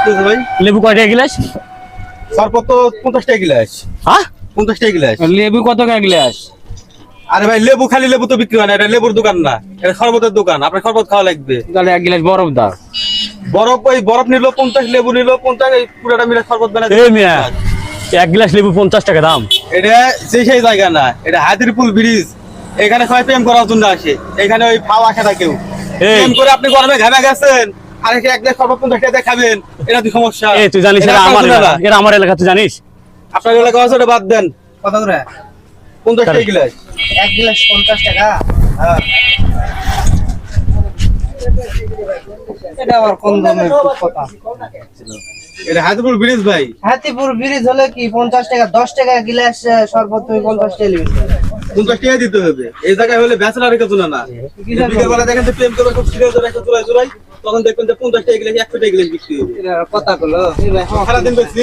ভাই লেবু কয় টাকা গ্লাস? শরবত তো 50 টাকা গ্লাস। হ্যাঁ 50 টাকা গ্লাস। লেবু কত টাকা গ্লাস? আরে ভাই লেবু খালি লেবু তো বিক্রি হয় না, এটা লেবুর দোকান না, এটা শরবতের দোকান। আপনার শরবত খাওয়া লাগবে। তাহলে 1 গ্লাস বরফ দাও। বরফ ওই বরফ নিল 50, লেবু নিল 50, এই পুরোটা মিলে শরবত বানাই। এই মিয়া 1 গ্লাস লেবু 50 টাকা দাম। এটা সেই জায়গা না, এটা হাতিরপুল ব্রিজ। এখানে সবাই প্রেম করার জন্য আসে, এখানে ওই ফাও আসে না কেউ। এই। প্রেম করে আপনি গরমে ঘামে গেছেন, আর এক গ্লাস শরবত 50 টাকা দিয়ে খাবেন, এটা তো সমস্যা। এই তুই জানিস এটা এটা আমার আপনার এলাকা, না। এটা আমার এলাকা তুই জানিস? আপনার এলাকা আছে, ওটা বাদ দেন। কত করে? 50 টাকা গ্লাস। 1 গ্লাস 50 টাকা। হ্যাঁ। এটা আবার কোন দামের কথা? এটা হাতিরপুল ব্রিজ ভাই। হাতিপুর ব্রিজ হলে কি 50 টাকা 10 টাকা গ্লাস শরবত তুমি 50 টাকা নিবে? 50 টাকা দিতে হবে। এই জায়গায় হলে ব্যাচেলার রেখে না। বিকেলবেলা দেখেন যে প্রেম করে খুব সিরিয়াস হয়ে একটা চুলাই চুলাই, তখন দেখবেন যে 50 টাকা গ্লাস 100 টাকা গ্লাস বিক্রি হবে। এটা কথা কলো সারাদিন বেশি